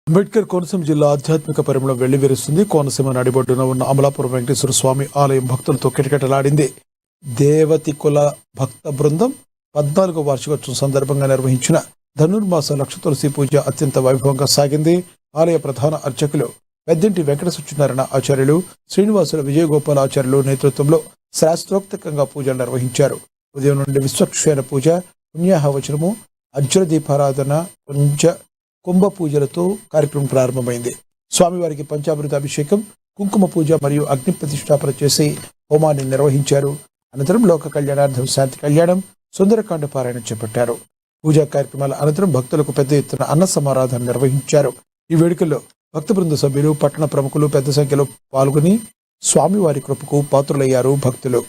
అంబేద్కర్ కోనసీమ జిల్లా ఆధ్యాత్మిక పరిమళం వెళ్లివిరుస్తుంది. కోనసీమ నడిబొడ్డున ఉన్న అమలాపురం వెంకటేశ్వర స్వామి ఆలయం భక్తులతో కిటకిటలాడింది. దేవతి కుల భక్త బృందం 14వ వార్షికోత్సవం సందర్భంగా నిర్వహించిన ధనుర్మాస లక్ష తులసి పూజ అత్యంత వైభవంగా సాగింది. ఆలయ ప్రధాన అర్చకులు పెద్దింటి వెంకట సత్యనారాయణ ఆచార్యులు, శ్రీనివాసుల విజయగోపాల ఆచార్యులు నేతృత్వంలో శాస్త్రోక్తంగా పూజలు నిర్వహించారు. ఉదయం నుండి విశ్వక్షేణ పూజ, పుణ్యాహవచనము, అర్జున దీపారాధన, కుంభ పూజలతో కార్యక్రమం ప్రారంభమైంది. స్వామివారికి పంచామృత అభిషేకం, కుంకుమ పూజ మరియు అగ్ని ప్రతిష్టాపన చేసి హోమాన్ని నిర్వహించారు. అనంతరం లోక కళ్యాణార్థం శాంతి కళ్యాణం, సుందరకాండ పారాయణ చేపట్టారు. పూజా కార్యక్రమాల అనంతరం భక్తులకు పెద్ద ఎత్తున అన్న సమారాధన నిర్వహించారు. ఈ వేడుకల్లో భక్త బృంద సభ్యులు, పట్టణ ప్రముఖులు పెద్ద సంఖ్యలో పాల్గొని స్వామివారి కృపకు పాత్రులయ్యారు. భక్తులు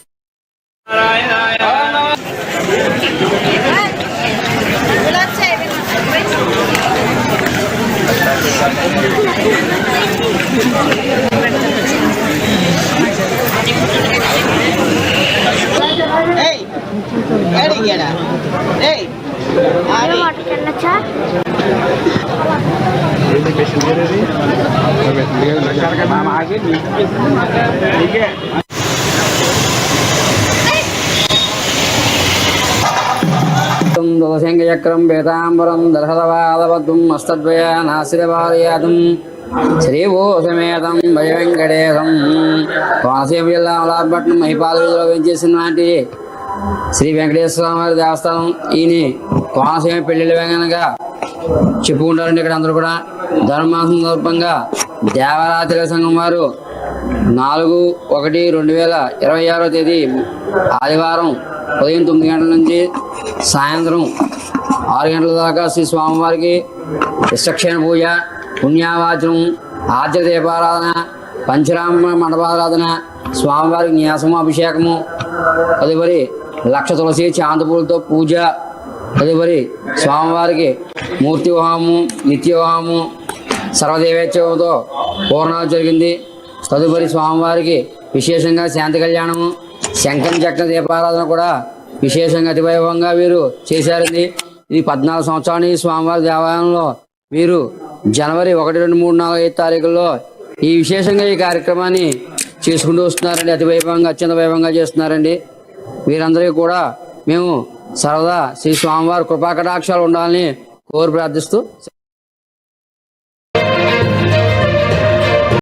చక్రం వేదాంబరం దర్హదవాదవద్ం అస్తద్వయ నాసిరవాదయాతం శ్రీభూ సమేతం భయ వెంకటేశం. కోనసీమ జిల్లా అమలాపట్నం మహిపాల వీధిలో వెంచేసిన నాటి శ్రీ వెంకటేశ్వర స్వామి దేవస్థానం. ఈయన కోనసీమ పెళ్లిళ్ళ వెంగనగా చెప్పుకుంటారండి. ఇక్కడ అందరూ కూడా ధర్మాసం సందర్భంగా దేవరాత్రి సంఘం వారు 4/1/2026 తేదీ ఆదివారం ఉదయం 9 గంటల నుంచి సాయంత్రం 6 గంటల దాకా శ్రీ స్వామివారికి విశ్వక్షేణ పూజ, పుణ్యావాచనం, ఆర్జ దీపారాధన, పంచరామ మండపారాధన, స్వామివారికి న్యాసము అభిషేకము, తదుపరి లక్ష తులసి చాందపూలతో పూజ, తదుపరి స్వామివారికి మూర్తి వివాహము, నిత్య వివాహము, సర్వదేవేచ్ఛతో పూర్ణాలు జరిగింది. తదుపరి స్వామివారికి విశేషంగా శాంతి కళ్యాణము, శంఖం చక్ర దీపారాధన కూడా విశేషంగా అతి వైభవంగా వీరు చేశారండి. ఇది 14 సంవత్సరాలు ఈ స్వామివారి దేవాలయంలో వీరు జనవరి 1, 2, 3, 4, 5 తారీఖుల్లో ఈ విశేషంగా ఈ కార్యక్రమాన్ని చేసుకుంటూ వస్తున్నారండి. అతి వైభవంగా, అత్యంత వైభవంగా చేస్తున్నారండి. వీరందరికీ కూడా మేము సర్వదా శ్రీ స్వామివారి కృపాకటాక్షాలు ఉండాలని కోరి ప్రార్థిస్తూ